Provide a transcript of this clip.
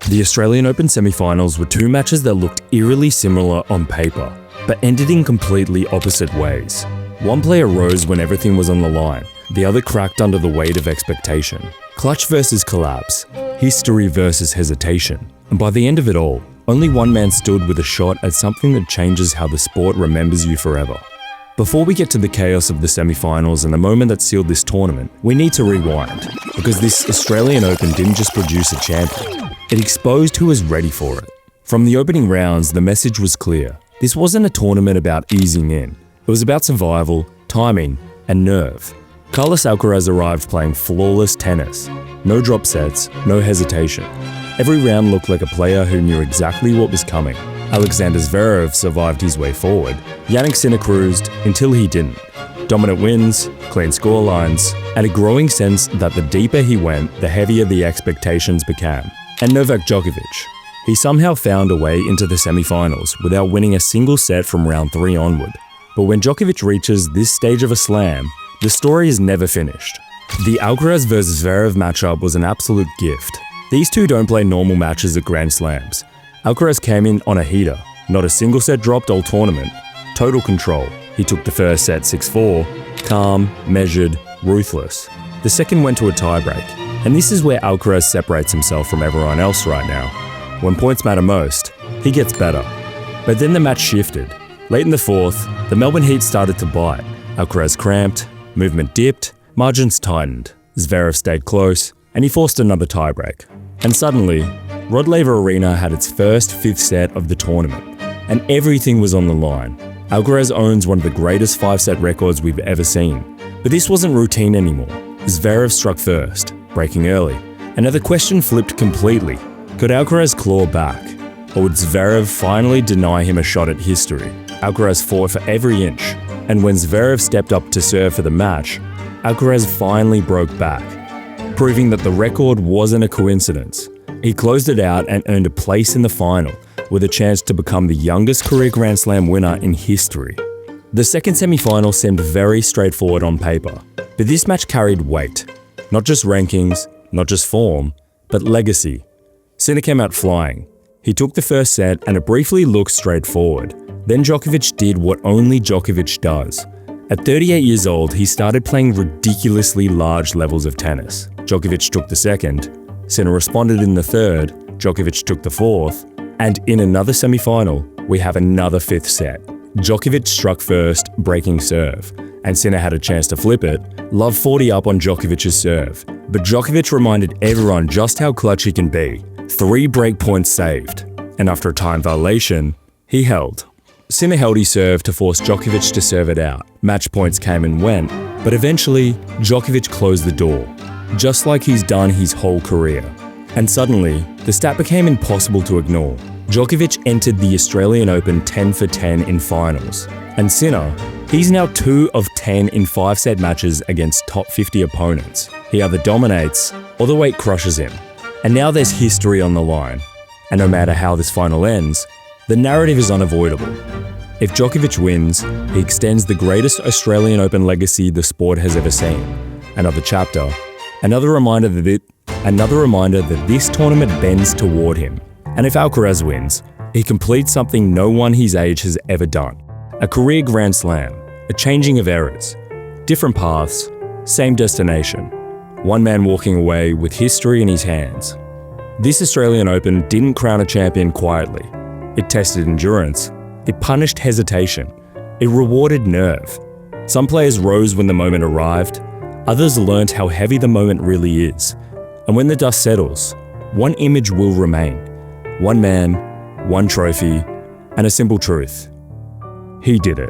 The Australian Open semi-finals were two matches that looked eerily similar on paper, but ended in completely opposite ways. One player rose when everything was on the line, the other cracked under the weight of expectation. Clutch versus collapse, history versus hesitation. And by the end of it all, only one man stood with a shot at something that changes how the sport remembers you forever. Before we get to the chaos of the semi-finals and the moment that sealed this tournament, we need to rewind, because this Australian Open didn't just produce a champion, it exposed who was ready for it. From the opening rounds, the message was clear. This wasn't a tournament about easing in. It was about survival, timing, and nerve. Carlos Alcaraz arrived playing flawless tennis. No drop sets, no hesitation. Every round looked like a player who knew exactly what was coming. Alexander Zverev survived his way forward. Jannik Sinner cruised until he didn't. Dominant wins, clean scorelines, and a growing sense that the deeper he went, the heavier the expectations became. And Novak Djokovic. He somehow found a way into the semi-finals without winning a single set from round 3 onward. But when Djokovic reaches this stage of a slam, the story is never finished. The Alcaraz vs Zverev matchup was an absolute gift. These two don't play normal matches at Grand Slams. Alcaraz came in on a heater, not a single set dropped all tournament. Total control. He took the first set 6-4, calm, measured, ruthless. The second went to a tiebreak, and this is where Alcaraz separates himself from everyone else right now. When points matter most, he gets better. But then the match shifted. Late in the fourth, the Melbourne Heat started to bite. Alcaraz cramped, movement dipped, margins tightened. Zverev stayed close, and he forced another tiebreak. And suddenly, Rod Laver Arena had its first 5th set of the tournament, and everything was on the line. Alcaraz owns one of the greatest 5-set records we've ever seen. But this wasn't routine anymore. Zverev struck first, breaking early. And now the question flipped completely. Could Alcaraz claw back? Or would Zverev finally deny him a shot at history? Alcaraz fought for every inch, and when Zverev stepped up to serve for the match, Alcaraz finally broke back, proving that the record wasn't a coincidence. He closed it out and earned a place in the final, with a chance to become the youngest career Grand Slam winner in history. The second semi-final seemed very straightforward on paper, but this match carried weight. Not just rankings, not just form, but legacy. Sinner came out flying. He took the first set and it briefly looked straightforward. Then Djokovic did what only Djokovic does. At 38 years old, he started playing ridiculously large levels of tennis. Djokovic took the second, Sinner responded in the third, Djokovic took the fourth, and in another semi-final, we have another 5th set. Djokovic struck first, breaking serve, and Sinner had a chance to flip it, love 40 up on Djokovic's serve. But Djokovic reminded everyone just how clutch he can be. 3 break points saved, and after a time violation, he held. Sinner held his serve to force Djokovic to serve it out. Match points came and went, but eventually, Djokovic closed the door, just like he's done his whole career. And suddenly, the stat became impossible to ignore. Djokovic entered the Australian Open 10 for 10 in finals. And Sinner, he's now 2 of 10 in 5-set matches against top 50 opponents. He either dominates, or the weight crushes him. And now there's history on the line. And no matter how this final ends, the narrative is unavoidable. If Djokovic wins, he extends the greatest Australian Open legacy the sport has ever seen. Another chapter. Another reminder that this tournament bends toward him. And if Alcaraz wins, he completes something no one his age has ever done. A career Grand Slam, a changing of eras, different paths, same destination. One man walking away with history in his hands. This Australian Open didn't crown a champion quietly. It tested endurance. It punished hesitation. It rewarded nerve. Some players rose when the moment arrived. Others learned how heavy the moment really is. And when the dust settles, one image will remain. One man, one trophy, and a simple truth. He did it.